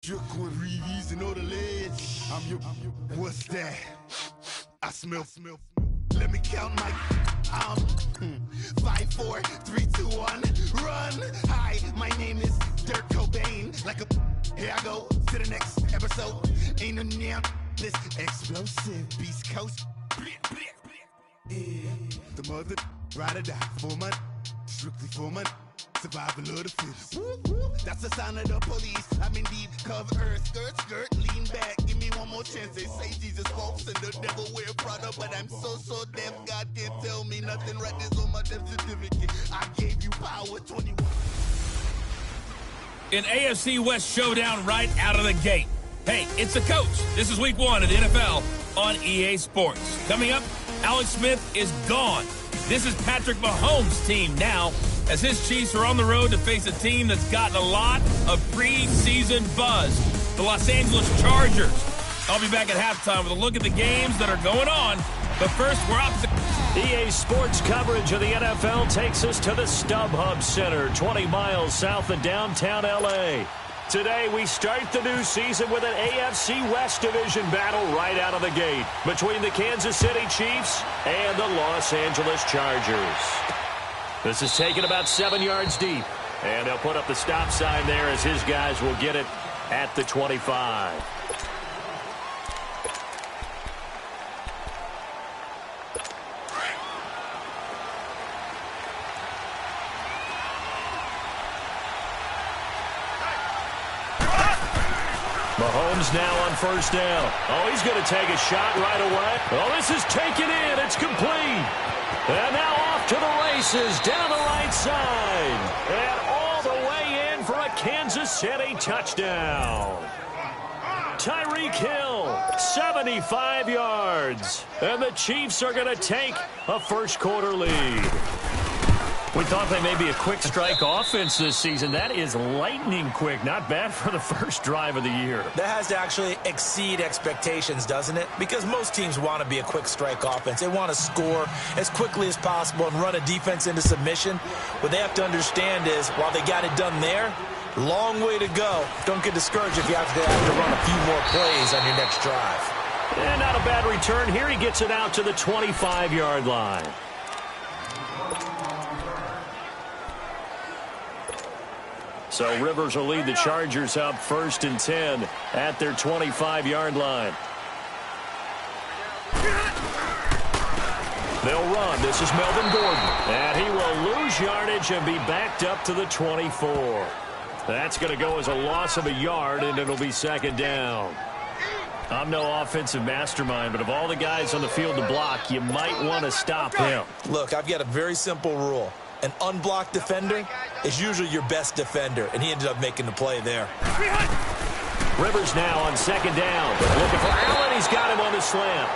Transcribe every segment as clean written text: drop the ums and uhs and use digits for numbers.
Shook on reeves and all the ledge. I'm your, what's that? I smell. Let me count my, I'm 5, 4, 3, 2, 1, run. Hi, my name is Dirk Cobain. Like a, here I go to the next episode. Ain't no damn this explosive Beast Coast. Yeah. The mother ride or die for my, strictly for my. Survival of the fittest. That's the sign of the police. I'm indeed cover earth, skirt, lean back. Give me one more chance. They say Jesus walks and the devil wear Prada, but I'm so deaf. God can't tell me nothing. Right this on my death certificate. I gave you power 21. An AFC West showdown right out of the gate. Hey, it's the coach. This is week 1 of the NFL on EA Sports. Coming up, Alex Smith is gone. This is Patrick Mahomes' team now, as his Chiefs are on the road to face a team that's gotten a lot of preseason buzz, the Los Angeles Chargers. I'll be back at halftime with a look at the games that are going on. But first, we're off to EA Sports coverage of the NFL takes us to the StubHub Center, 20 miles south of downtown L.A. Today, we start the new season with an AFC West Division battle right out of the gate between the Kansas City Chiefs and the Los Angeles Chargers. This is taken about 7 yards deep, and they'll put up the stop sign there as his guys will get it at the 25. Mahomes now on first down. Oh, he's going to take a shot right away. Oh, this is taken in. It's complete. And now off to the races down the right side. And all the way in for a Kansas City touchdown. Tyreek Hill, 75 yards. And the Chiefs are going to take a first-quarter lead. We thought they may be a quick strike offense this season. That is lightning quick. Not bad for the first drive of the year. That has to actually exceed expectations, doesn't it? Because most teams want to be a quick strike offense. They want to score as quickly as possible and run a defense into submission. What they have to understand is, while they got it done there, long way to go. Don't get discouraged if you have to run a few more plays on your next drive. And not a bad return here. He gets it out to the 25-yard line. So Rivers will lead the Chargers up 1st and 10 at their 25-yard line. They'll run. This is Melvin Gordon. And he will lose yardage and be backed up to the 24. That's going to go as a loss of a yard, and it'll be second down. I'm no offensive mastermind, but of all the guys on the field to block, you might want to stop him. Look, I've got a very simple rule. An unblocked defender is usually your best defender, and he ended up making the play there. Rivers now on second down. Looking for Allen. He's got him on the slant.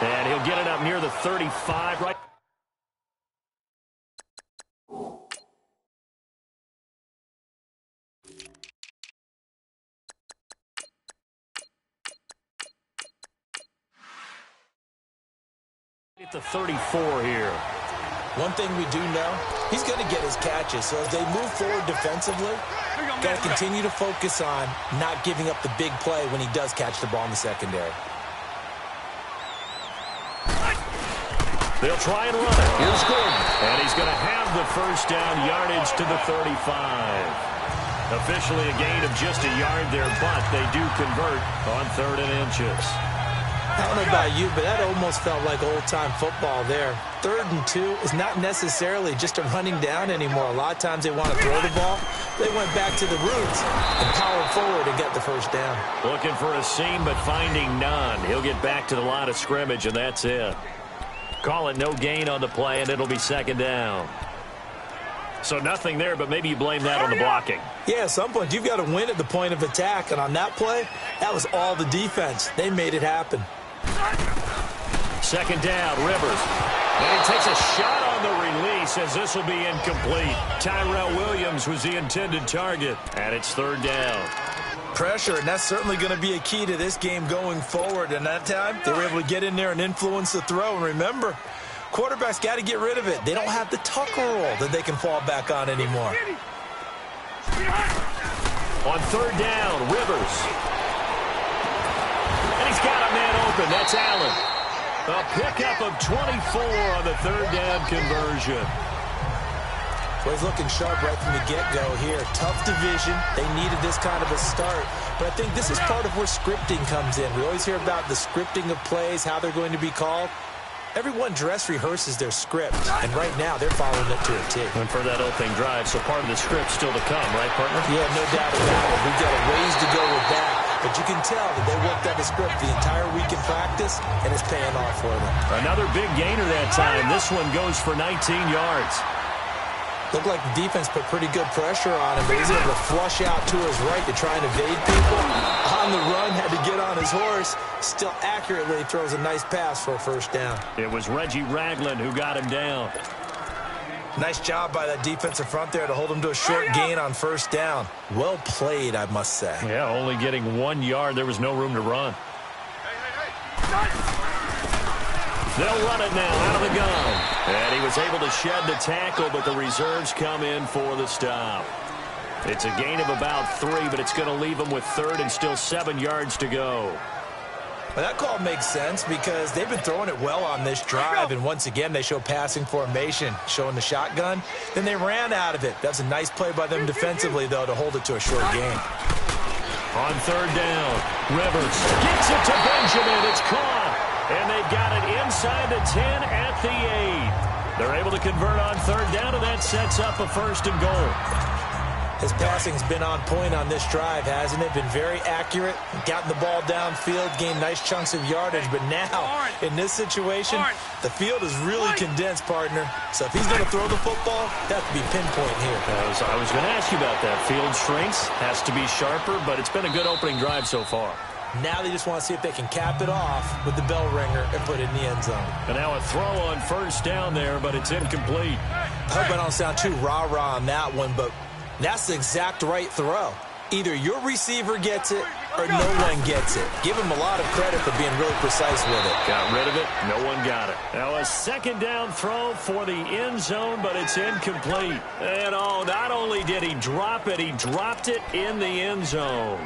And he'll get it up near the 35. Right. At the 34 here. One thing we do know, he's going to get his catches. So as they move forward defensively, got to continue to focus on not giving up the big play when he does catch the ball in the secondary. They'll try and run it. Here's Gordon. And he's going to have the first down, yardage to the 35. Officially a gain of just a yard there, but they do convert on 3rd and inches. I don't know about you, but that almost felt like old-time football there. 3rd and 2 is not necessarily just a running down anymore. A lot of times they want to throw the ball. They went back to the roots and powered forward and got the first down. Looking for a seam, but finding none. He'll get back to the line of scrimmage, and that's it. Call it no gain on the play, and it'll be second down. So nothing there, but maybe you blame that on the blocking. Yeah, at some point, you've got to win at the point of attack. And on that play, that was all the defense. They made it happen. Second down, Rivers. And he takes a shot on the release as this will be incomplete. Tyrell Williams was the intended target, and it's 3rd down. Pressure, and that's certainly going to be a key to this game going forward. And that time, they were able to get in there and influence the throw. And remember, quarterbacks got to get rid of it. They don't have the Tucker rule that they can fall back on anymore. On third down, Rivers. And he's got a man open. That's Allen. A pickup of 24 on the third down conversion. Well, he's looking sharp right from the get-go here. Tough division. They needed this kind of a start. But I think this is part of where scripting comes in. We always hear about the scripting of plays, how they're going to be called. Everyone dress rehearses their script, and right now they're following it to a T. And for that opening drive, so part of the script still to come, right, partner? Yeah, no doubt about it. We've got a ways to go with that. But you can tell that they worked on the script the entire week in practice, and it's paying off for them. Another big gainer that time. This one goes for 19 yards. Looked like the defense put pretty good pressure on him, but he's able to flush out to his right to try and evade people. On the run, had to get on his horse. Still accurately throws a nice pass for a first down. It was Reggie Ragland who got him down. Nice job by that defensive front there to hold him to a short gain on first down. Well played, I must say. Yeah, only getting 1 yard. There was no room to run. They'll run it now out of the gun. And he was able to shed the tackle, but the reserves come in for the stop. It's a gain of about 3, but it's going to leave them with third and still 7 yards to go. Well, that call makes sense because they've been throwing it well on this drive, and once again they show passing formation, showing the shotgun. Then they ran out of it. That's a nice play by them defensively, though, to hold it to a short gain. On third down, Rivers gets it to Benjamin. It's caught, and they've got it inside the 10 at the 8. They're able to convert on third down, and that sets up a first and goal. His passing's been on point on this drive, hasn't it? Been very accurate, gotten the ball downfield, gained nice chunks of yardage. But now, in this situation, the field is really condensed, partner. So if he's going to throw the football, that have to be pinpoint here. I was going to ask you about that. Field shrinks, has to be sharper, but it's been a good opening drive so far. Now they just want to see if they can cap it off with the bell ringer and put it in the end zone. And now a throw on first down there, but it's incomplete. I hope I don't sound too rah-rah on that one, but that's the exact right throw. Either your receiver gets it or no one gets it. Give him a lot of credit for being really precise with it. Got rid of it. No one got it. Now a second down throw for the end zone, but it's incomplete. And not only did he drop it, he dropped it in the end zone.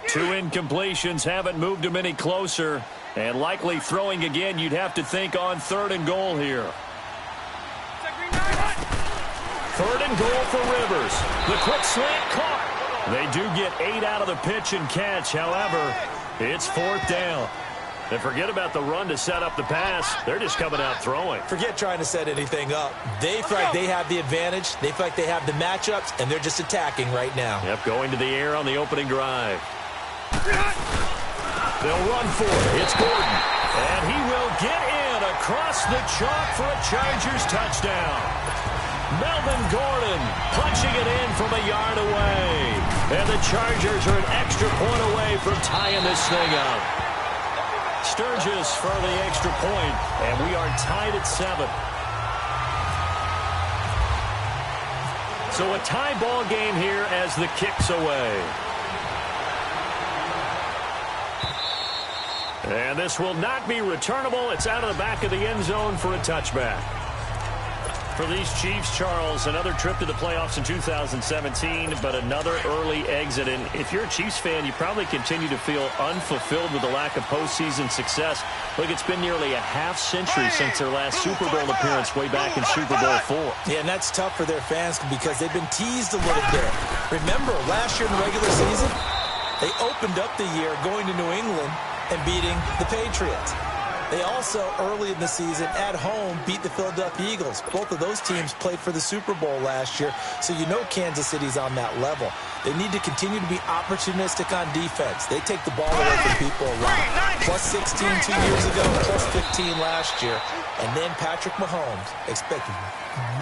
2 incompletions haven't moved him any closer. And likely throwing again, you'd have to think on third and goal here. Third and goal for Rivers. The quick slant caught. They do get 8 out of the pitch and catch. However, it's fourth down. And forget about the run to set up the pass. They're just coming out throwing. Forget trying to set anything up. They feel like they have the advantage. They feel like they have the matchups, and they're just attacking right now. Yep, going to the air on the opening drive. They'll run for it. It's Gordon. And he will get in across the chalk for a Chargers touchdown. Melvin Gordon punching it in from a yard away. And the Chargers are an extra point away from tying this thing up. Sturgis for the extra point, and we are tied at 7. So a tie ball game here as the kick's away. And this will not be returnable. It's out of the back of the end zone for a touchback. For these Chiefs, Charles, another trip to the playoffs in 2017, but another early exit. And if you're a Chiefs fan, you probably continue to feel unfulfilled with the lack of postseason success. Look, it's been nearly a half-century since their last Super Bowl appearance way back in Super Bowl IV. Yeah, and that's tough for their fans because they've been teased a little bit. Remember, last year in the regular season, they opened up the year going to New England and beating the Patriots. They also, early in the season, at home, beat the Philadelphia Eagles. Both of those teams played for the Super Bowl last year, so you know Kansas City's on that level. They need to continue to be opportunistic on defense. They take the ball away from people a lot. Plus 16 2 years ago, plus 15 last year. And then Patrick Mahomes expect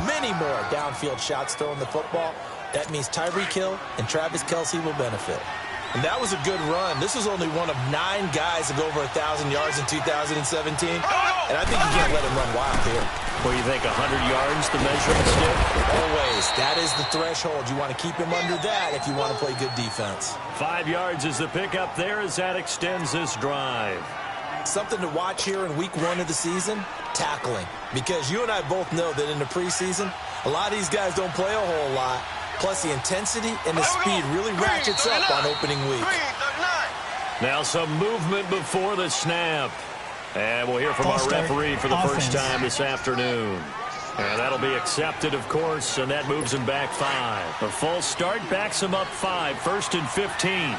many more downfield shots throwing the football. That means Tyreek Hill and Travis Kelce will benefit. And that was a good run. This was only one of 9 guys to go over 1,000 yards in 2017. And I think you can't let him run wild here. Well, you think 100 yards the measuring stick? Always. That is the threshold. You want to keep him under that if you want to play good defense. 5 yards is the pickup there as that extends this drive. Something to watch here in week 1 of the season, tackling. Because you and I both know that in the preseason, A lot of these guys don't play a whole lot. Plus, the intensity and the speed really ratchets up on opening week. Now some movement before the snap. And we'll hear from our referee for the first time this afternoon. And that'll be accepted, of course, and that moves him back 5. A false start backs him up 5, 1st and 15.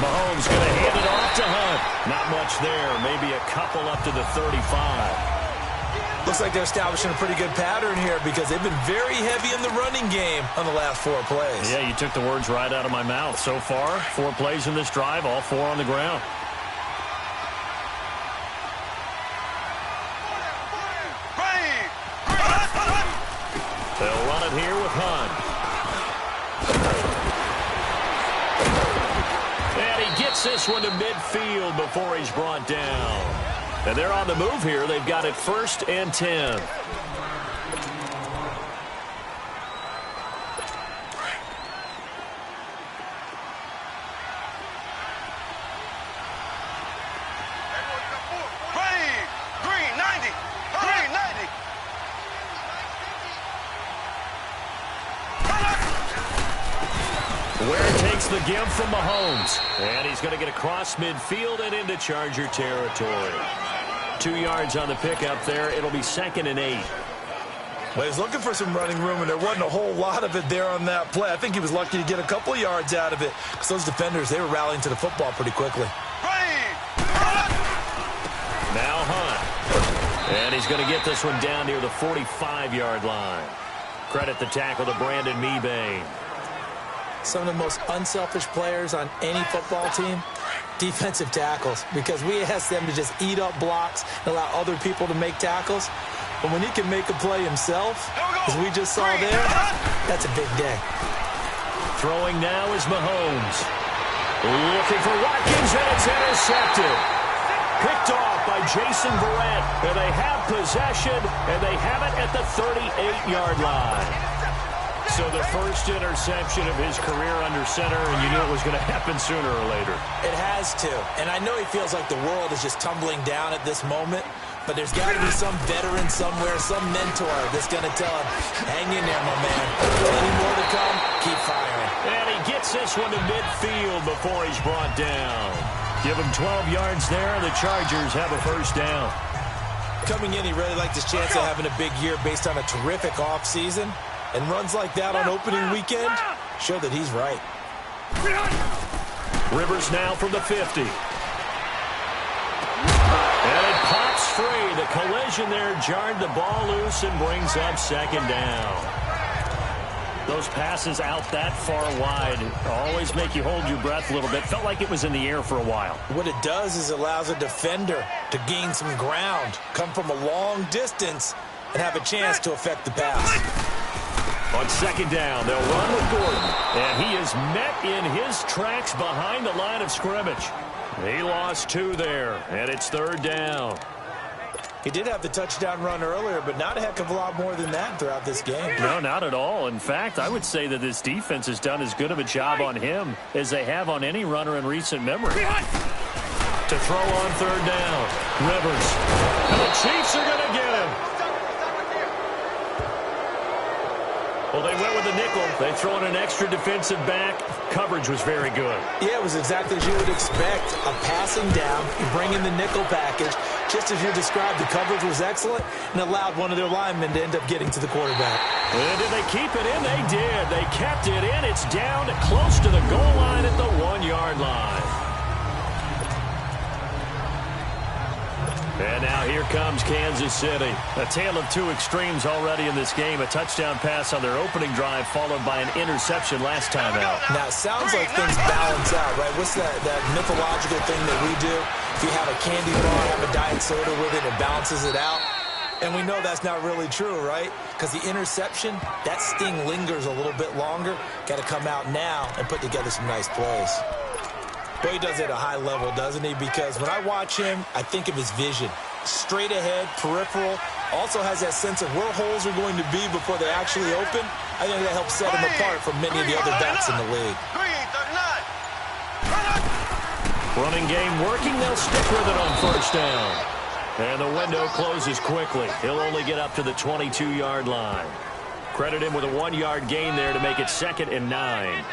Mahomes going to hand it off to Hunt. Not much there. Maybe a couple up to the 35. Looks like they're establishing a pretty good pattern here because they've been very heavy in the running game on the last 4 plays. Yeah, you took the words right out of my mouth. So far, 4 plays in this drive, all 4 on the ground. They'll run it here with Hunt. And he gets this one to midfield before he's brought down. And they're on the move here. They've got it 1st and 10. Ware takes the give from Mahomes. And he's going to get across midfield and into Charger territory. 2 yards on the pickup there. It'll be 2nd and 8. Well, he's looking for some running room, and there wasn't a whole lot of it there on that play. I think he was lucky to get a couple of yards out of it because those defenders, they were rallying to the football pretty quickly. Now Hunt. And he's going to get this one down near the 45-yard line. Credit the tackle to Brandon Mebane. Some of the most unselfish players on any football team, defensive tackles, because we ask them to just eat up blocks and allow other people to make tackles. But when he can make a play himself, as we just saw there, that's a big day. Throwing now is Mahomes. Looking for Watkins, and it's intercepted. Picked off by Jason Verrett. And they have possession, and they have it at the 38-yard line. So the first interception of his career under center, and you knew it was going to happen sooner or later. It has to. And I know he feels like the world is just tumbling down at this moment, but there's got to be some veteran somewhere, some mentor that's going to tell him, hang in there, my man. Any more to come, keep firing. And he gets this one to midfield before he's brought down. Give him 12 yards there, and the Chargers have a first down. Coming in, he really liked his chance of having a big year based on a terrific offseason. And runs like that on opening weekend show that he's right. Rivers now from the 50. And it pops free. The collision there jarred the ball loose and brings up 2nd down. Those passes out that far wide always make you hold your breath a little bit. Felt like it was in the air for a while. What it does is allows a defender to gain some ground, come from a long distance, and have a chance to affect the pass. On 2nd down, they'll run with Gordon. And he is met in his tracks behind the line of scrimmage. He lost 2 there, and it's 3rd down. He did have the touchdown run earlier, but not a heck of a lot more than that throughout this game. No, not at all. In fact, I would say that this defense has done as good of a job on him as they have on any runner in recent memory. To throw on 3rd down, Rivers. And the Chiefs are going to get him. Well, they went with the nickel. They throw in an extra defensive back. Coverage was very good. Yeah, it was exactly as you would expect. A passing down, you bring in the nickel package. Just as you described, the coverage was excellent and allowed one of their linemen to end up getting to the quarterback. And did they keep it in? They did. They kept it in. It's down close to the goal line at the 1-yard line. And now here comes Kansas City. A tale of 2 extremes already in this game. A touchdown pass on their opening drive followed by an interception last time out. Now, it sounds like things balance out, right? What's that mythological thing that we do? If you have a candy bar, have a diet soda with it, it balances it out. And we know that's not really true, right? Because the interception, that sting lingers a little bit longer. Got to come out now and put together some nice plays. Well, he does it at a high level, doesn't he? Because when I watch him, I think of his vision. Straight ahead, peripheral. Also has that sense of where holes are going to be before they actually open. I think that helps set him apart from many of the other backs in the league. Running game working. They'll stick with it on first down. And the window closes quickly. He'll only get up to the 22-yard line. Credit him with a 1-yard gain there to make it 2nd and 9.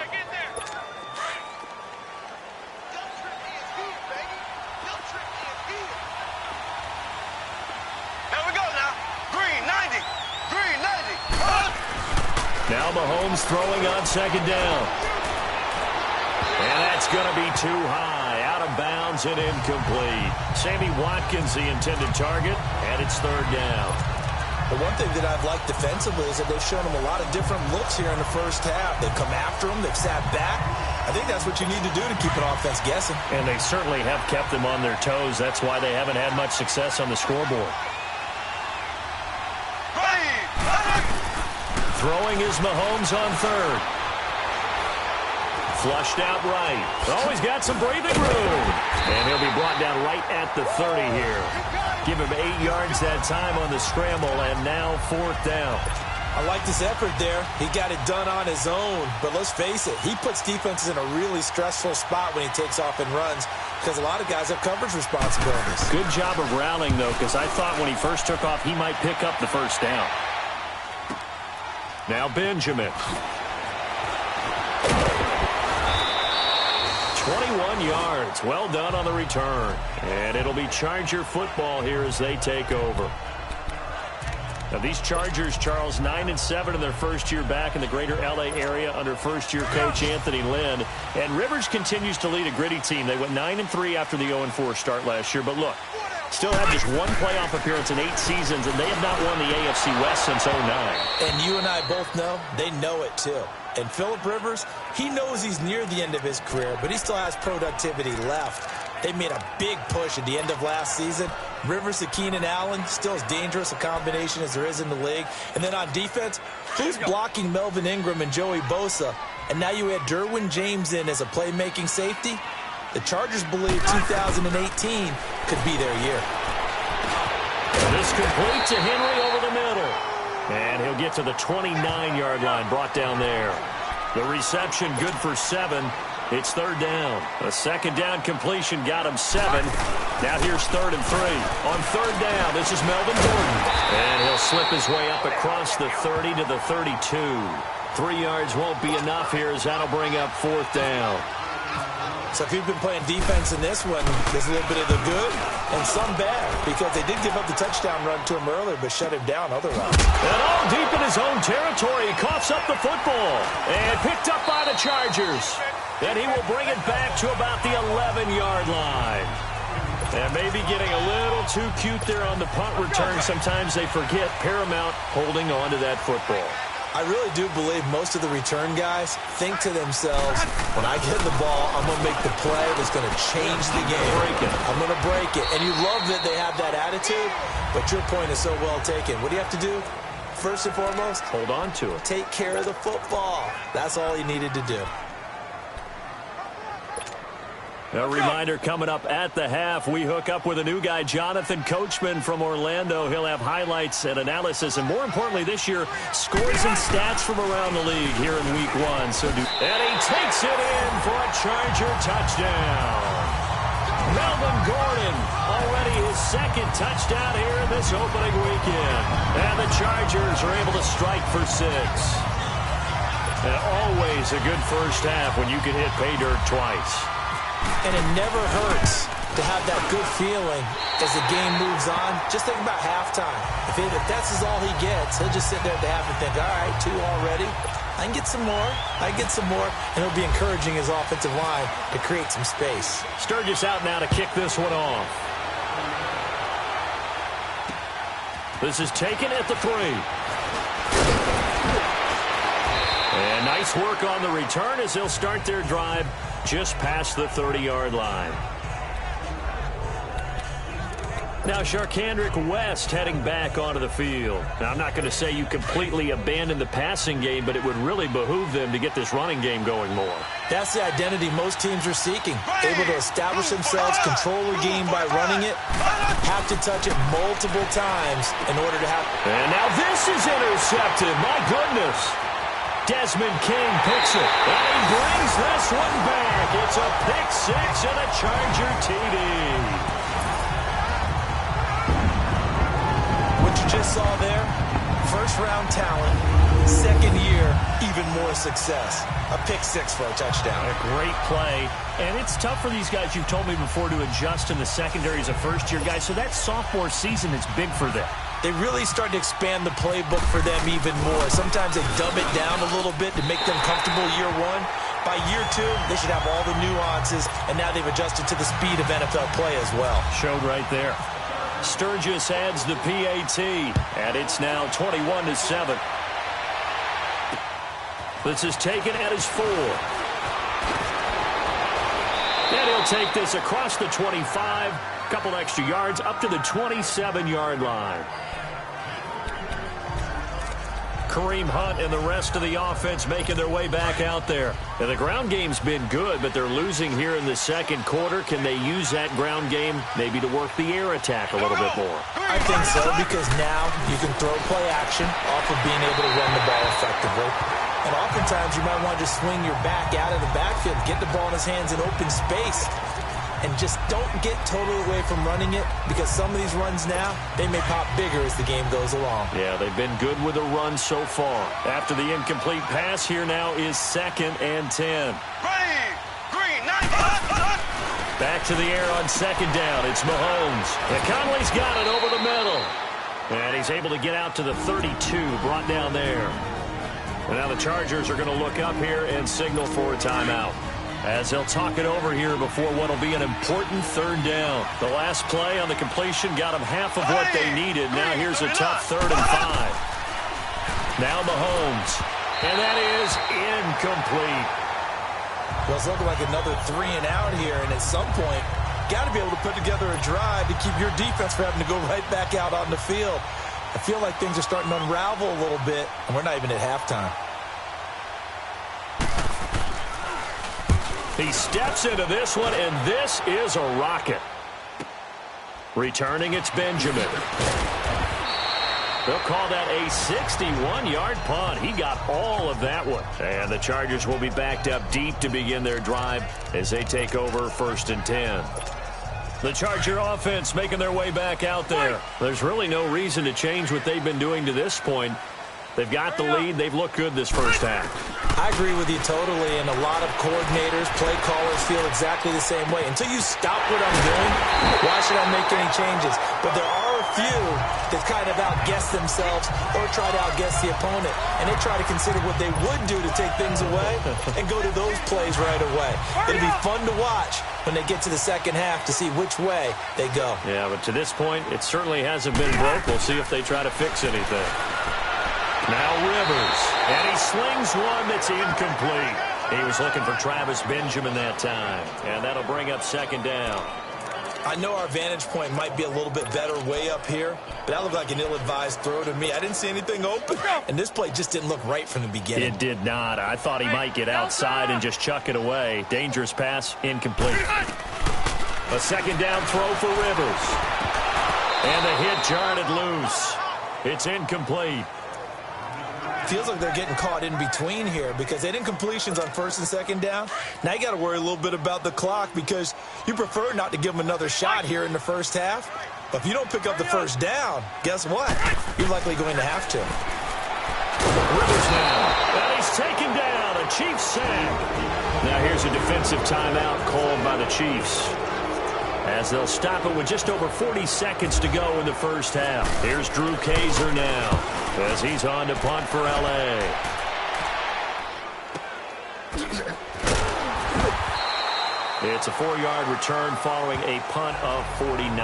Now Mahomes throwing on 2nd down. And that's going to be too high. Out of bounds and incomplete. Sammy Watkins the intended target, and it's 3rd down. The one thing that I've liked defensively is that they've shown him a lot of different looks here in the first half. They've come after him. They've sat back. I think that's what you need to do to keep an offense guessing. And they certainly have kept them on their toes. That's why they haven't had much success on the scoreboard. Throwing is Mahomes on 3rd. Flushed out right. Oh, he's got some breathing room. And he'll be brought down right at the 30 here. Give him 8 yards that time on the scramble, and now 4th down. I like this effort there. He got it done on his own. But let's face it, he puts defenses in a really stressful spot when he takes off and runs because a lot of guys have coverage responsibilities. Good job of rallying, though, because I thought when he first took off, he might pick up the first down. Now Benjamin. 21 yards. Well done on the return. And it'll be Charger football here as they take over. Now these Chargers, Charles, 9-7 in their first year back in the greater L.A. area under first-year coach Anthony Lynn. And Rivers continues to lead a gritty team. They went 9-3 after the 0-4 start last year. But look, still have just 1 playoff appearance in 8 seasons, and they have not won the AFC West since 2009. And you and I both know they know it too. And Phillip Rivers, he knows he's near the end of his career, but he still has productivity left. They made a big push at the end of last season. Rivers to Keenan Allen, still as dangerous a combination as there is in the league. And then on defense, who's blocking Melvin Ingram and Joey Bosa? And now you add Derwin James in as a playmaking safety. The Chargers believe 2018 could be their year. This complete to Henry over the middle. And he'll get to the 29-yard line, brought down there. The reception good for 7. It's 3rd down. A 2nd down completion got him 7. Now here's 3rd and 3. On 3rd down, this is Melvin Gordon. And he'll slip his way up across the 30 to the 32. 3 yards won't be enough here as that'll bring up 4th down. So if you've been playing defense in this one, there's a little bit of the good and some bad because they did give up the touchdown run to him earlier but shut him down otherwise. And all deep in his own territory, he coughs up the football and picked up by the Chargers. And he will bring it back to about the 11-yard line. And maybe getting a little too cute there on the punt return. Sometimes they forget paramount holding on to that football. I really do believe most of the return guys think to themselves, when I get the ball, I'm going to make the play that's going to change the game. I'm going to break it. And you love that they have that attitude, but your point is so well taken. What do you have to do? First and foremost, hold on to it. Take care of the football. That's all he needed to do. A reminder coming up at the half, we hook up with a new guy, Jonathan Coachman from Orlando. He'll have highlights and analysis, and more importantly this year, scores and stats from around the league here in Week 1. And he takes it in for a Charger touchdown. Melvin Gordon, already his 2nd touchdown here in this opening weekend. And the Chargers are able to strike for 6. And always a good first half when you can hit pay dirt twice. And it never hurts to have that good feeling as the game moves on. Just think about halftime. If that's all he gets, he'll just sit there at the half and think, all right, 2 already. I can get some more. I can get some more. And he'll be encouraging his offensive line to create some space. Sturgis out now to kick this one off. This is taken at the 3. And nice work on the return as they'll start their drive just past the 30-yard line. Now Sharkandrick West heading back onto the field. Now I'm not going to say you completely abandon the passing game, but it would really behoove them to get this running game going more. That's the identity most teams are seeking. Able to establish themselves, control the game by running it, have to touch it multiple times in order to have... And now this is intercepted. My goodness. Desmond King picks it, and he brings this one back. It's a pick six and a Charger TD. What you just saw there, first-round talent, second year, even more success. A pick six for a touchdown. A great play. And it's tough for these guys, you've told me before, to adjust in the secondary as a first-year guy. So that sophomore season is big for them. They really start to expand the playbook for them even more. Sometimes they dumb it down a little bit to make them comfortable year one. By year two, they should have all the nuances, and now they've adjusted to the speed of NFL play as well. Showed right there. Sturgis adds the PAT, and it's now 21-7. This is taken at his 4. And he'll take this across the 25, couple extra yards, up to the 27-yard line. Kareem Hunt and the rest of the offense making their way back out there. And the ground game's been good, but they're losing here in the second quarter. Can they use that ground game maybe to work the air attack a little bit more? I think so, because now you can throw play action off of being able to run the ball effectively. And oftentimes you might want to just swing your back out of the backfield, get the ball in his hands in open space, and just don't get totally away from running it, because some of these runs now, they may pop bigger as the game goes along. Yeah, they've been good with the run so far. After the incomplete pass, here now is 2nd and 10. Green, Back to the air on 2nd down. It's Mahomes. And Conley's got it over the middle. And he's able to get out to the 32, brought down there. And now the Chargers are going to look up here and signal for a timeout, as they'll talk it over here before what will be an important 3rd down. The last play on the completion got them half of what they needed. Now here's a tough 3rd and 5. Now Mahomes. And that is incomplete. Well, it's looking like another 3 and out here, and at some point, got to be able to put together a drive to keep your defense from having to go right back out on the field. I feel like things are starting to unravel a little bit, and we're not even at halftime. He steps into this one, and this is a rocket. Returning, it's Benjamin. They'll call that a 61-yard punt. He got all of that one. And the Chargers will be backed up deep to begin their drive as they take over 1st and 10. The Charger offense making their way back out there. There's really no reason to change what they've been doing to this point. They've got the lead. They've looked good this first half. I agree with you totally, and a lot of coordinators, play callers feel exactly the same way. Until you stop what I'm doing, why should I make any changes? But there are a few that kind of outguess themselves or try to outguess the opponent, and they try to consider what they would do to take things away and go to those plays right away. It'll be fun to watch when they get to the second half to see which way they go. Yeah, but to this point, it certainly hasn't been broke. We'll see if they try to fix anything. Now Rivers, and he slings one that's incomplete. He was looking for Travis Benjamin that time, and that'll bring up 2nd down. I know our vantage point might be a little bit better way up here, but that looked like an ill-advised throw to me. I didn't see anything open, and this play just didn't look right from the beginning. It did not. I thought he might get outside and just chuck it away. Dangerous pass, incomplete. A 2nd down throw for Rivers. And the hit jarred loose. It's incomplete. Feels like they're getting caught in between here, because they didn't completions on 1st and 2nd down. Now you got to worry a little bit about the clock, because you prefer not to give them another shot here in the first half. But if you don't pick up the 1st down, guess what? You're likely going to have to. Rivers now, and he's taken down. A Chiefs sack. Now here's a defensive timeout called by the Chiefs, as they'll stop it with just over 40 seconds to go in the first half. Here's Drew Kaiser now, as he's on to punt for L.A. It's a 4-yard return following a punt of 49.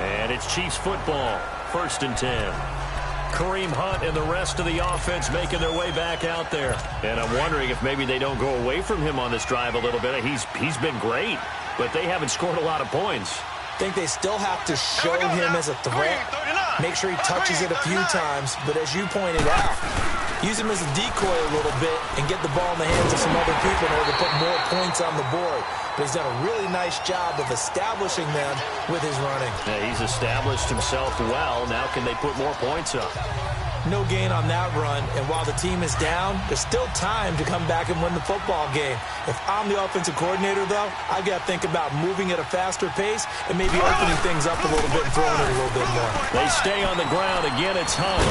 And it's Chiefs football, 1st and 10. Kareem Hunt and the rest of the offense making their way back out there. And I'm wondering if maybe they don't go away from him on this drive a little bit. He's been great, but they haven't scored a lot of points. I think they still have to show him as a threat. Make sure he touches it a few times, but as you pointed out, use him as a decoy a little bit and get the ball in the hands of some other people in order to put more points on the board. But he's done a really nice job of establishing them with his running. Yeah, he's established himself well. Now can they put more points up? No gain on that run, and while the team is down, there's still time to come back and win the football game. If I'm the offensive coordinator, though, I've got to think about moving at a faster pace and maybe opening things up a little bit and throwing it a little bit more. They stay on the ground. Again, it's Hunt.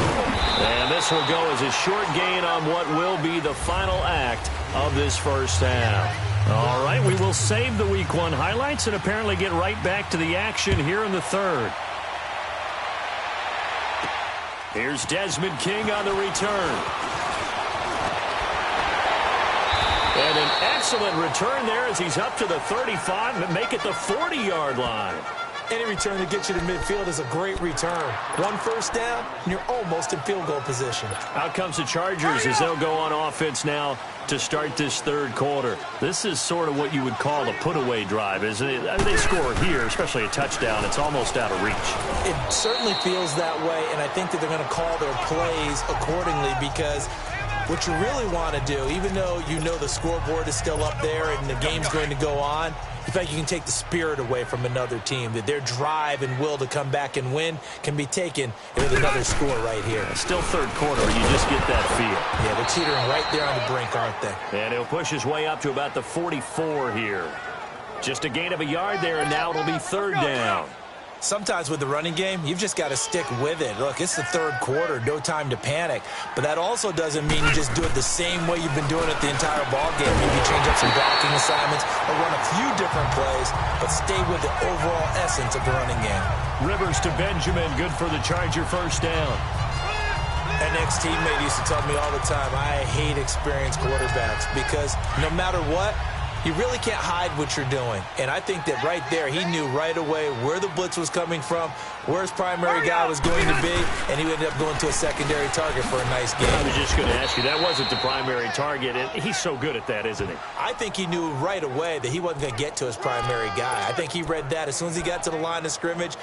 And this will go as a short gain on what will be the final act of this first half. All right, we will save the Week 1 highlights and apparently get right back to the action here in the third. Here's Desmond King on the return. And an excellent return there as he's up to the 35 and make it the 40-yard line. Any return that gets you to midfield is a great return. One first down, and you're almost in field goal position. Out comes the Chargers as they'll go on offense now to start this third quarter. This is sort of what you would call a put-away drive, isn't it? I mean, they score here, especially a touchdown. It's almost out of reach. It certainly feels that way, and I think that they're going to call their plays accordingly because what you really want to do, even though you know the scoreboard is still up there and the game's going to go on, in fact, you can take the spirit away from another team, that their drive and will to come back and win can be taken with another score right here. Still third quarter, you just get that feel. Yeah, they're teetering right there on the brink, aren't they? And he'll push his way up to about the 44 here. Just a gain of a yard there, and now it'll be third down. Sometimes with the running game, you've just got to stick with it. Look, it's the third quarter, no time to panic. But that also doesn't mean you just do it the same way you've been doing it the entire ball game. Maybe change up some blocking assignments or run a few different plays, but stay with the overall essence of the running game. Rivers to Benjamin, good for the Charger first down. An ex-teammate used to tell me all the time, I hate experienced quarterbacks because no matter what, you really can't hide what you're doing. And I think that right there, he knew right away where the blitz was coming from, where his primary guy was going to be, and he ended up going to a secondary target for a nice game. I was just going to ask you, that wasn't the primary target, and he's so good at that, isn't he? I think he knew right away that he wasn't going to get to his primary guy. I think he read that as soon as he got to the line of scrimmage,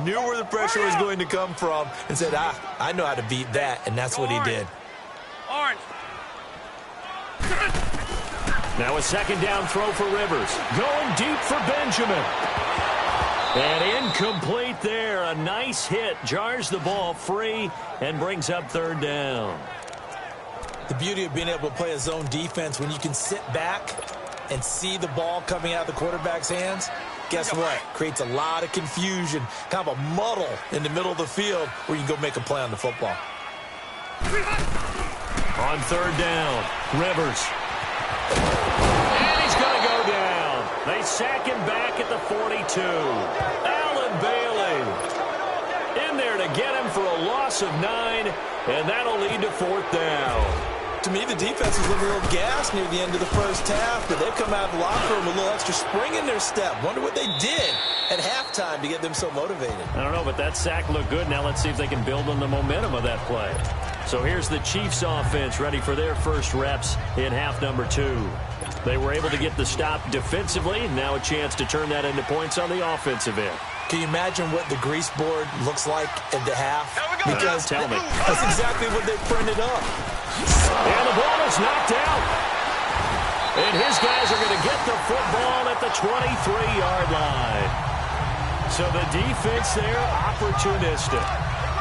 knew where the pressure was going to come from, and said, I know how to beat that, and that's what he did. Orange. Now a second down throw for Rivers. Going deep for Benjamin. And incomplete there. A nice hit. Jars the ball free and brings up third down. The beauty of being able to play a zone defense when you can sit back and see the ball coming out of the quarterback's hands, guess what? Creates a lot of confusion, kind of a muddle in the middle of the field where you can go make a play on the football. On third down, Rivers. And he's going to go down. They sack him back at the 42. Allen Bailey in there to get him for a loss of 9, and that'll lead to fourth down. To me, the defense was looking a little gassed near the end of the first half, but they've come out of the locker room with a little extra spring in their step. Wonder what they did at halftime to get them so motivated. I don't know, but that sack looked good. Now let's see if they can build on the momentum of that play. So here's the Chiefs offense ready for their first reps in half number 2. They were able to get the stop defensively. Now a chance to turn that into points on the offensive end. Can you imagine what the grease board looks like at the half? Because tell me. That's exactly what they printed up. And the ball is knocked out. And his guys are going to get the football at the 23-yard line. So the defense there, opportunistic.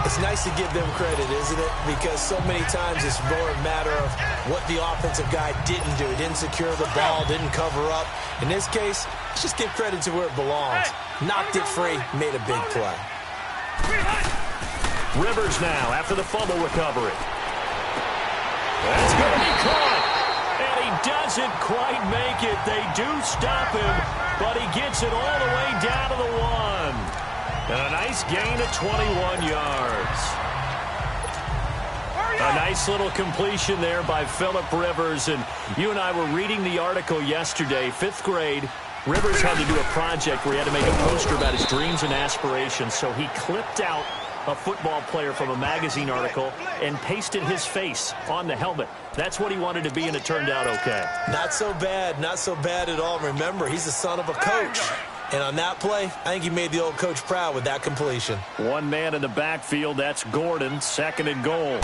It's nice to give them credit, isn't it? Because so many times it's more a matter of what the offensive guy didn't do. Didn't secure the ball, didn't cover up. In this case, let's just give credit to where it belongs. Knocked it free, made a big play. Rivers now after the fumble recovery. That's going to be caught. And he doesn't quite make it. They do stop him, but he gets it all the way down to the 1. And a nice gain of 21 yards. A nice little completion there by Phillip Rivers. And you and I were reading the article yesterday, 5th grade. Rivers had to do a project where he had to make a poster about his dreams and aspirations. So he clipped out a football player from a magazine article and pasted his face on the helmet. That's what he wanted to be, and it turned out okay. Not so bad. Not so bad at all. Remember, he's the son of a coach. And on that play, I think he made the old coach proud with that completion. One man in the backfield. That's Gordon. 2nd and goal.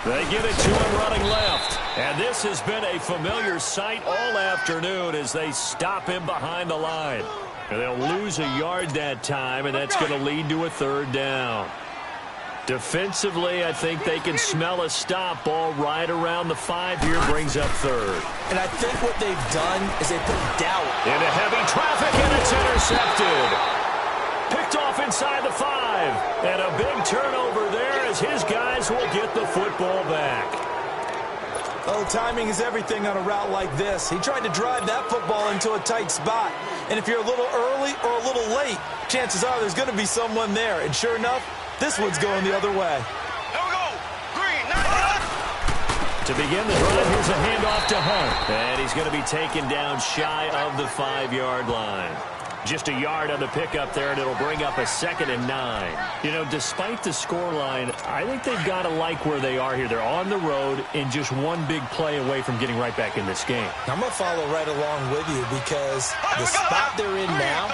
They give it to him running left. And this has been a familiar sight all afternoon as they stop him behind the line. And they'll lose a yard that time, and that's going to lead to a third down. Defensively, I think they can smell a stop. Ball right around the 5 here, brings up third. And I think what they've done is they put doubt into heavy traffic, and it's intercepted. Picked off inside the 5. And a big turnover there as his guys will get the football back. Oh, timing is everything on a route like this. He tried to drive that football into a tight spot. And if you're a little early or a little late, chances are there's going to be someone there. And sure enough, this one's going the other way. Here we go. Green, 90. To begin the drive, here's a handoff to Hunt. And he's going to be taken down shy of the 5-yard line. Just a yard on the pickup there, and it'll bring up a 2nd and 9. You know, despite the scoreline, I think they've got to like where they are here. They're on the road and just one big play away from getting right back in this game. I'm going to follow right along with you because the spot they're in now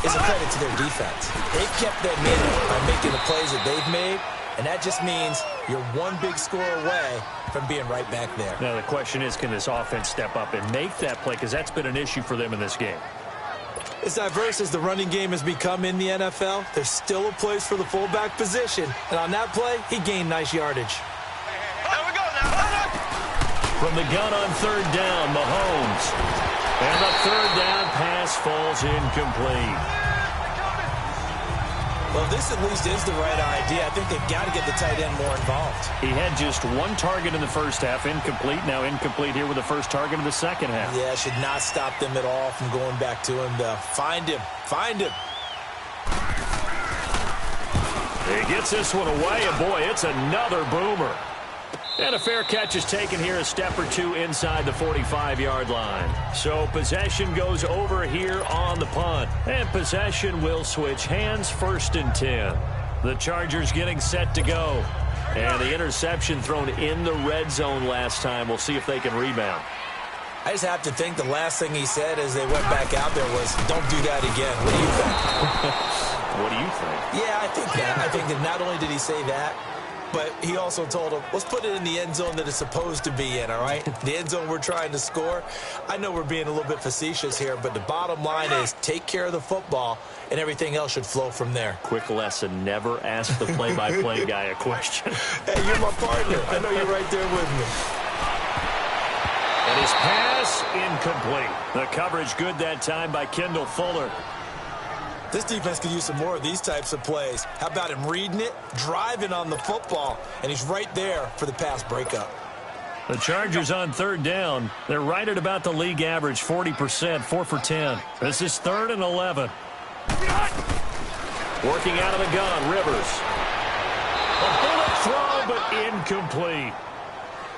is a credit to their defense. They've kept them in it by making the plays that they've made, and that just means you're one big score away from being right back there. Now, the question is, can this offense step up and make that play? Because that's been an issue for them in this game. As diverse as the running game has become in the NFL, there's still a place for the fullback position. And on that play, he gained nice yardage. Here we go now. From the gun on 3rd down, Mahomes. And the 3rd down pass falls incomplete. Well, this at least is the right idea. I think they've got to get the tight end more involved. He had just one target in the first half, incomplete. Now incomplete here with the first target in the second half. Yeah, should not stop them at all from going back to him, though. Find him. Find him. He gets this one away, and boy, it's another boomer. And a fair catch is taken here, a step or two inside the 45-yard line. So possession goes over here on the punt. And possession will switch hands, 1st and 10. The Chargers getting set to go. And the interception thrown in the red zone last time. We'll see if they can rebound. I just have to think the last thing he said as they went back out there was, don't do that again. What do you think? What do you think? Yeah, I think that. I think that not only did he say that, but he also told him, let's put it in the end zone that it's supposed to be in, all right? The end zone we're trying to score. I know we're being a little bit facetious here, but the bottom line is take care of the football, and everything else should flow from there. Quick lesson, never ask the play-by-play guy a question. Hey, you're my partner. I know you're right there with me. And his pass incomplete. The coverage good that time by Kendall Fuller. This defense could use some more of these types of plays. How about him reading it, driving on the football, and he's right there for the pass breakup. The Chargers on 3rd down. They're right at about the league average, 40%, 4 for 10. This is 3rd and 11. Working out of the gun, Rivers. A bullet throw, but incomplete.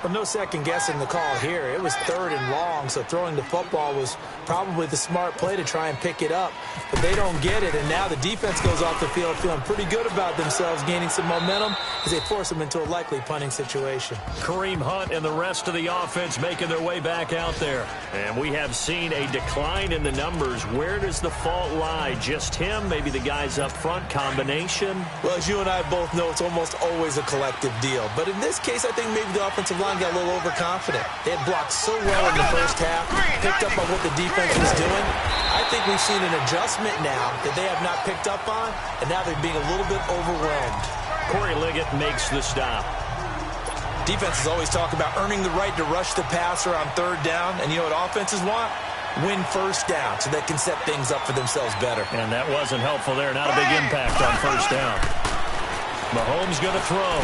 Well, no second guessing the call here. It was 3rd and long, so throwing the football was probably the smart play to try and pick it up. But they don't get it, and now the defense goes off the field feeling pretty good about themselves, gaining some momentum as they force them into a likely punting situation. Kareem Hunt and the rest of the offense making their way back out there. And we have seen a decline in the numbers. Where does the fault lie? Just him? Maybe the guys up front? Combination? Well, as you and I both know, it's almost always a collective deal. But in this case, I think maybe the offensive line got a little overconfident. They had blocked so well in the first half, picked up on what the defense was doing. I think we've seen an adjustment now that they have not picked up on, and now they're being a little bit overwhelmed. Corey Liggett makes the stop. Defenses always talk about earning the right to rush the passer on 3rd down, and you know what offenses want? Win 1st down so they can set things up for themselves better. And that wasn't helpful there. Not a big impact on 1st down. Mahomes going to throw.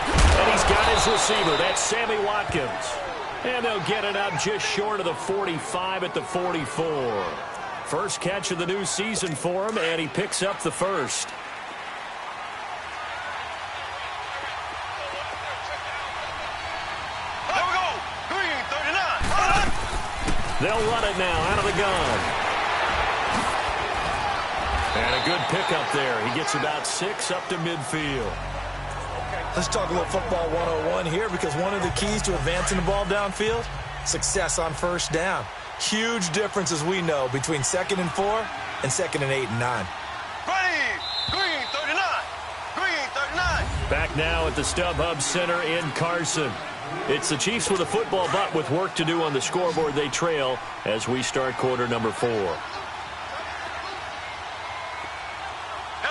And he's got his receiver. That's Sammy Watkins. And they'll get it up just short of the 45 at the 44. First catch of the new season for him, and he picks up the first. There we go. Green, 39. They'll run it now out of the gun. And a good pickup there. He gets about 6 up to midfield. Let's talk a little football 101 here, because one of the keys to advancing the ball downfield, success on 1st down. Huge difference, as we know, between 2nd and 4 and 2nd and 8 and 9. Ready. Green, 39. Green, 39. Back now at the StubHub Center in Carson. It's the Chiefs with a football, but with work to do on the scoreboard. They trail as we start quarter number 4. Here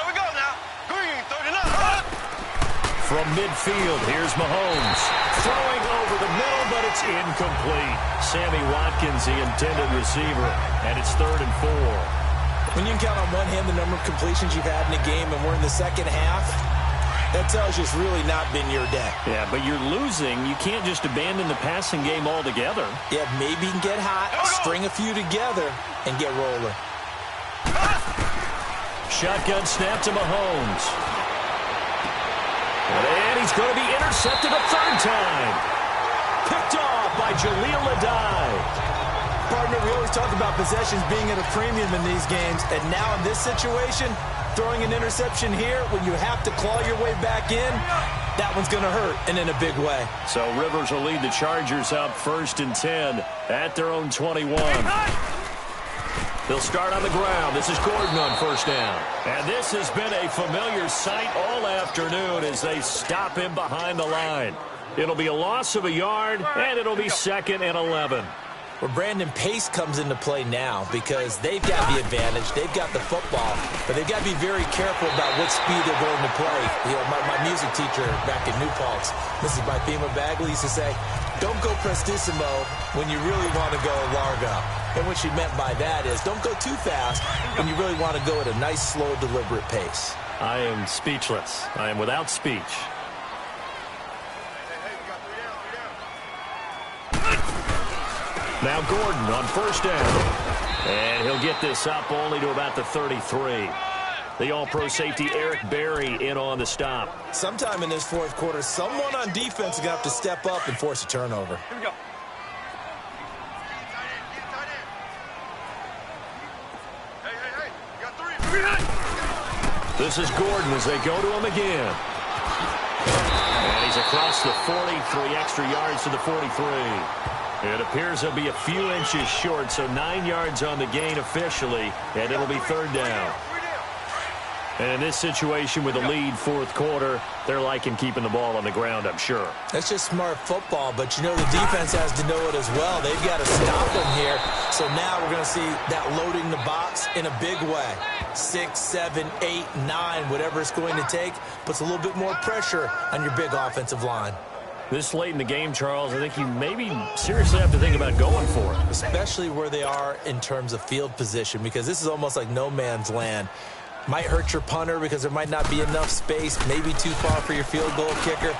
we go now. Green, 39. From midfield, here's Mahomes. Throwing over the middle, but it's incomplete. Sammy Watkins, the intended receiver, and it's 3rd and 4. When you can count on one hand the number of completions you've had in a game and we're in the second half, that tells you it's really not been your day. Yeah, but you're losing. You can't just abandon the passing game altogether. Yeah, maybe you can get hot, string a few together, and get rolling. Shotgun snap to Mahomes. And he's going to be intercepted a 3rd time. Picked off by Jaleel Adai. Partner, we always talk about possessions being at a premium in these games, and now in this situation, throwing an interception here when you have to claw your way back in, that one's going to hurt, and in a big way. So Rivers will lead the Chargers up 1st and 10 at their own 21. They'll start on the ground. This is Gordon on 1st down. And this has been a familiar sight all afternoon as they stop him behind the line. It'll be a loss of a yard, and it'll be 2nd and 11. Well, Brandon, pace comes into play now because they've got the advantage. They've got the football, but they've got to be very careful about what speed they're going to play. You know, my music teacher back at New Paltz, Mrs. Bythema Bagley, used to say, don't go prestissimo when you really want to go largo. And what she meant by that is don't go too fast when you really want to go at a nice, slow, deliberate pace. I am speechless. I am without speech. Now Gordon on 1st down. And he'll get this up only to about the 33. The all-pro safety Eric Berry in on the stop. Sometime in this 4th quarter, someone on defense is going to have to step up and force a turnover. Here we go. Hey, you got 3. This is Gordon as they go to him again. And he's across the 40, 3 extra yards to the 43. It appears he'll be a few inches short, so 9 yards on the gain officially, and it'll be 3rd down. And in this situation with a lead 4th quarter, they're liking keeping the ball on the ground, I'm sure. That's just smart football, but you know the defense has to know it as well. They've got to stop them here. So now we're going to see that loading the box in a big way. 6, 7, 8, 9, whatever it's going to take, puts a little bit more pressure on your big offensive line. This late in the game, Charles, I think you maybe seriously have to think about going for it. Especially where they are in terms of field position, because this is almost like no man's land. Might hurt your punter because there might not be enough space, maybe too far for your field goal kicker.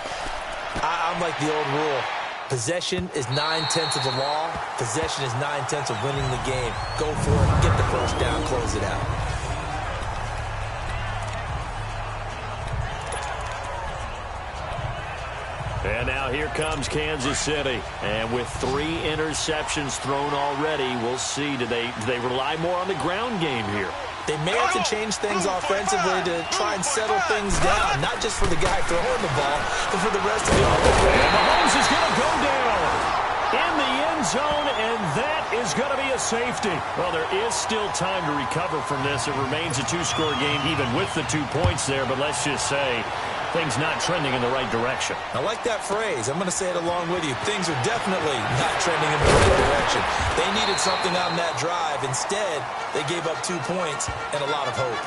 I'm like the old rule. Possession is 9/10 of the law. Possession is 9/10 of winning the game. Go for it. Get the 1st down. Close it out. And now here comes Kansas City. And with 3 interceptions thrown already, we'll see. Do they rely more on the ground game here? They may have to change things offensively to try and settle things down, not just for the guy throwing the ball, but for the rest of the offense. And Mahomes is going to go down in the end zone, and that is going to be a safety. Well, there is still time to recover from this. It remains a 2-score game even with the 2 points there, but let's just say things not trending in the right direction. I like that phrase. I'm going to say it along with you. Things are definitely not trending in the right direction. They needed something on that drive. Instead, they gave up 2 points and a lot of hope.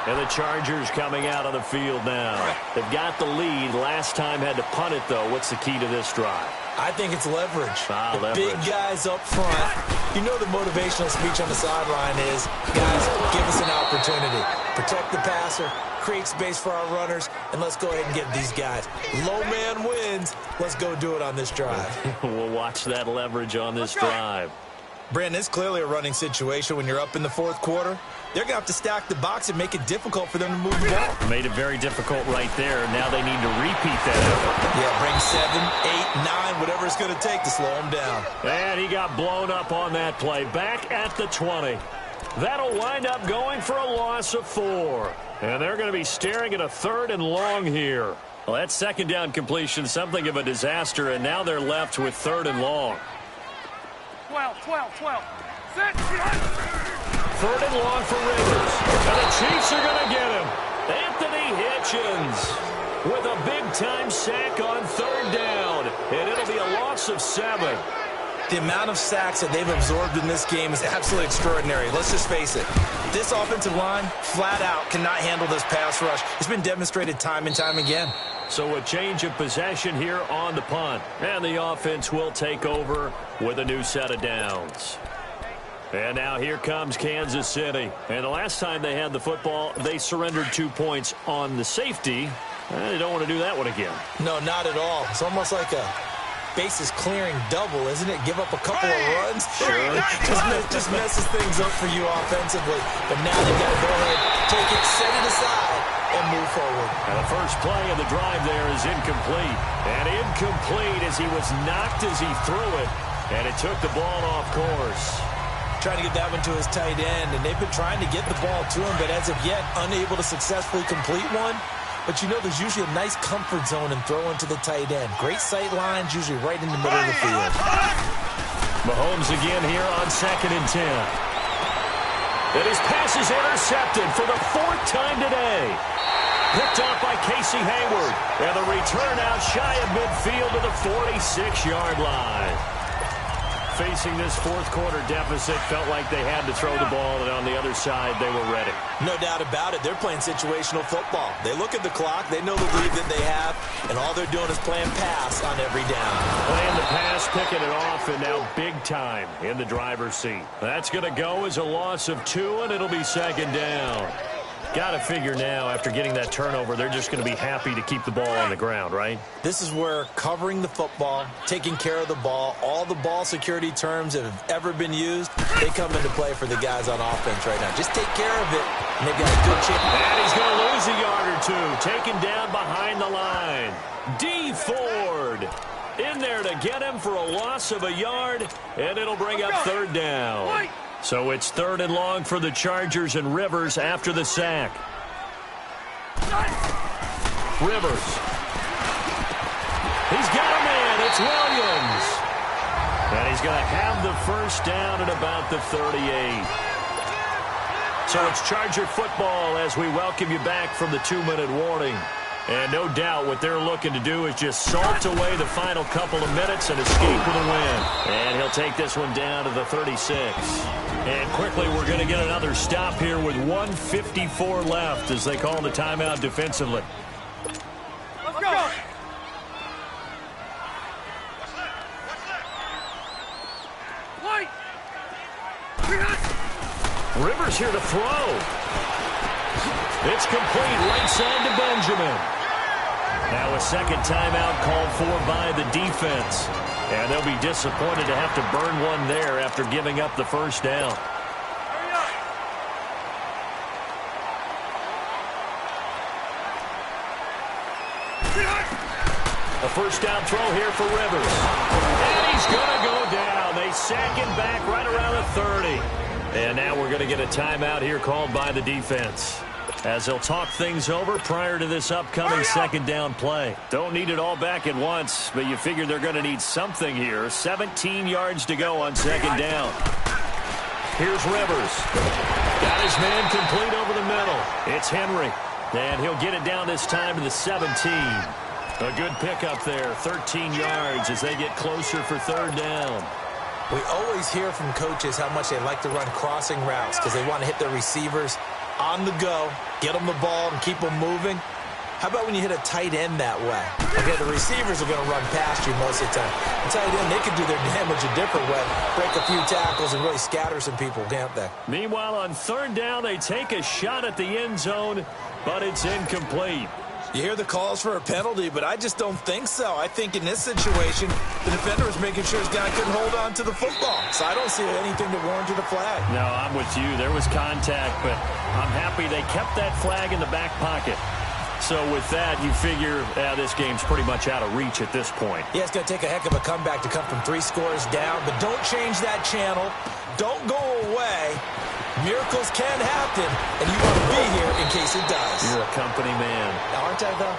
And the Chargers coming out on the field now. They've got the lead. Last time had to punt it, though. What's the key to this drive? I think it's leverage. Leverage. Big guys up front. You know the motivational speech on the sideline is, guys, give us an opportunity. Protect the passer, create space for our runners, and let's go ahead and get these guys. Low man wins. Let's go do it on this drive. We'll watch that leverage on this drive. Brandon, it's clearly a running situation when you're up in the 4th quarter. They're going to have to stack the box and make it difficult for them to move the ball. Made it very difficult right there. Now they need to repeat that effort. Yeah, bring 7, 8, 9, whatever it's going to take to slow them down. And he got blown up on that play. Back at the 20. That'll wind up going for a loss of 4. And they're going to be staring at a 3rd and long here. Well, that 2nd down completion, something of a disaster, and now they're left with 3rd and long. 12. Sit. 3rd and long for Rivers. And the Chiefs are going to get him. Anthony Hitchens with a big-time sack on 3rd down. And it'll be a loss of 7. The amount of sacks that they've absorbed in this game is absolutely extraordinary. Let's just face it. This offensive line, flat out, cannot handle this pass rush. It's been demonstrated time and time again. So a change of possession here on the punt. And the offense will take over with a new set of downs. And now here comes Kansas City. And the last time they had the football, they surrendered 2 points on the safety. They don't want to do that one again. No, not at all. It's almost like a bases clearing double, isn't it? Give up a couple of runs. Sure. Just messes things up for you offensively. But now they've got to go ahead, take it, set it aside, and move forward. And the first play of the drive there is incomplete. And incomplete as he was knocked as he threw it. And it took the ball off course. Trying to get that one to his tight end, and they've been trying to get the ball to him, but as of yet, unable to successfully complete one. But you know there's usually a nice comfort zone in throwing to the tight end. Great sight lines, usually right in the middle of the field. Mahomes again here on 2nd and 10. And his pass is intercepted for the 4th time today. Picked off by Casey Hayward. And the return out shy of midfield to the 46-yard line. Facing this 4th quarter deficit, felt like they had to throw the ball, and on the other side, they were ready. No doubt about it. They're playing situational football. They look at the clock, they know the lead that they have, and all they're doing is playing pass on every down. Playing the pass, picking it off, and now big time in the driver's seat. That's going to go as a loss of 2, and it'll be 2nd down. Got to figure now, after getting that turnover, they're just going to be happy to keep the ball on the ground, right? This is where covering the football, taking care of the ball, all the ball security terms that have ever been used, they come into play for the guys on offense right now. Just take care of it, and they've got a good chance. And he's going to lose a yard or two, taken down behind the line. D. Ford in there to get him for a loss of a yard, and it'll bring up 3rd down. So it's 3rd and long for the Chargers and Rivers after the sack. Rivers. He's got a man. It's Williams. And he's going to have the 1st down at about the 38. So it's Charger football as we welcome you back from the 2-minute warning. And no doubt what they're looking to do is just salt away the final couple of minutes and escape with a win. And he'll take this one down to the 36. And quickly we're going to get another stop here with 1:54 left as they call the timeout defensively. Let's go. White. Rivers here to throw. It's complete right side to Benjamin. Now a 2nd timeout called for by the defense. And they'll be disappointed to have to burn one there after giving up the 1st down. A 1st down throw here for Rivers. And he's going to go down. They sack him back right around the 30. And now we're going to get a timeout here called by the defense, as they'll talk things over prior to this upcoming 2nd down play. Don't need it all back at once, but you figure they're going to need something here. 17 yards to go on 2nd down. Here's Rivers. Got his man complete over the middle. It's Henry, and he'll get it down this time to the 17. A good pickup there, 13 yards as they get closer for 3rd down. We always hear from coaches how much they like to run crossing routes because they want to hit their receivers on the go, get them the ball, and keep them moving. How about when you hit a tight end that way? Okay, the receivers are going to run past you most of the time. The tight end, they can do their damage a different way, break a few tackles, and really scatter some people, can't they? Meanwhile, on 3rd down, they take a shot at the end zone, but it's incomplete. You hear the calls for a penalty, but I just don't think so. I think in this situation, the defender was making sure his guy couldn't hold on to the football. So I don't see anything to warrant a flag. No, I'm with you. There was contact, but I'm happy they kept that flag in the back pocket. So with that, you figure this game's pretty much out of reach at this point. Yeah, it's going to take a heck of a comeback to come from 3 scores down, but don't change that channel. Don't go away. Miracles can happen, and you want to be here in case it does. You're a company man. Aren't I, though?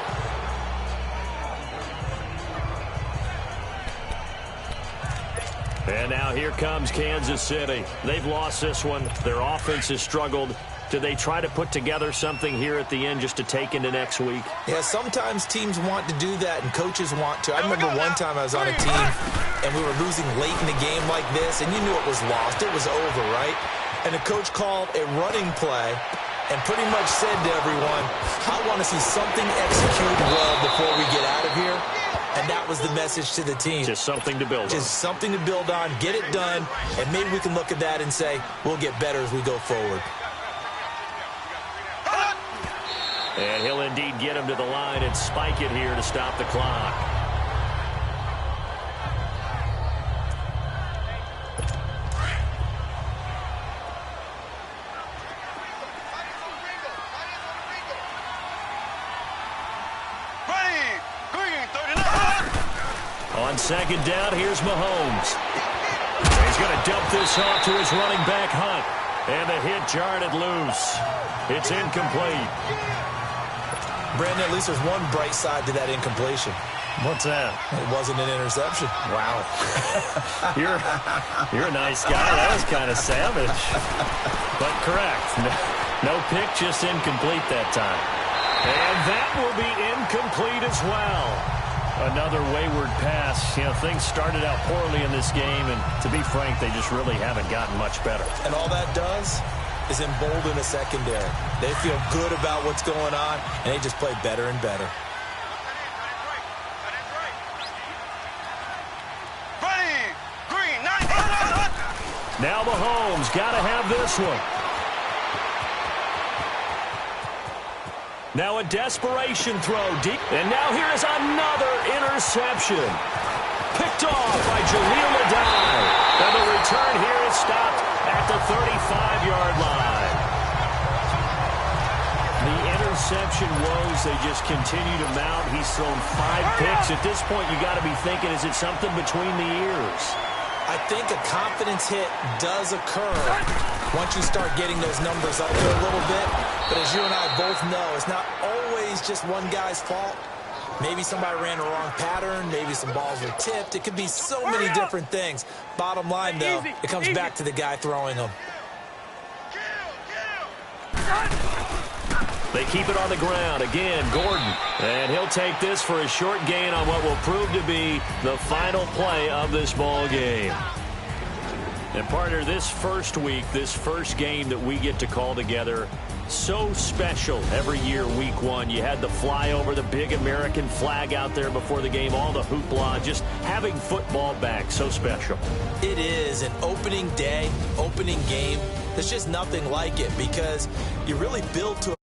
And now here comes Kansas City. They've lost this one. Their offense has struggled. Do they try to put together something here at the end just to take into next week? Yeah, sometimes teams want to do that and coaches want to. I remember one time I was on a team and we were losing late in the game like this, and you knew it was lost. It was over, right? And the coach called a running play and pretty much said to everyone, I want to see something executed well before we get out of here. And that was the message to the team. Just something to build on. Just something to build on, get it done, and maybe we can look at that and say, we'll get better as we go forward. And he'll indeed get him to the line and spike it here to stop the clock. On second down, here's Mahomes. He's going to dump this off to his running back, Hunt. And the hit jarred it loose. It's incomplete. Brandon, at least there's one bright side to that incompletion. What's that? It wasn't an interception. Wow. You're a nice guy. That was kind of savage. But correct. No pick, just incomplete that time. And that will be incomplete as well. Another wayward pass. You know, things started out poorly in this game, and to be frank, they just really haven't gotten much better. And all that does is embolden a secondary. They feel good about what's going on, and they just play better and better. Now Mahomes got to have this one. Now a desperation throw deep. And now here is another interception. Picked off by Jaleel Adai. And the return here is stopped at the 35-yard line. The interception woes, they just continue to mount. He's thrown 5 picks. At this point, you got to be thinking, is it something between the ears? I think a confidence hit does occur once you start getting those numbers up there a little bit. But as you and I both know, it's not always just one guy's fault. Maybe somebody ran a wrong pattern. Maybe some balls were tipped. It could be so many different things. Bottom line, though, it comes back to the guy throwing them. They keep it on the ground. Again, Gordon. And he'll take this for a short gain on what will prove to be the final play of this ball game. And partner, this first week, this first game that we get to call together, so special every year, week 1. You had the flyover, the big American flag out there before the game, all the hoopla, just having football back, so special. It is an opening day, opening game. There's just nothing like it because you really build to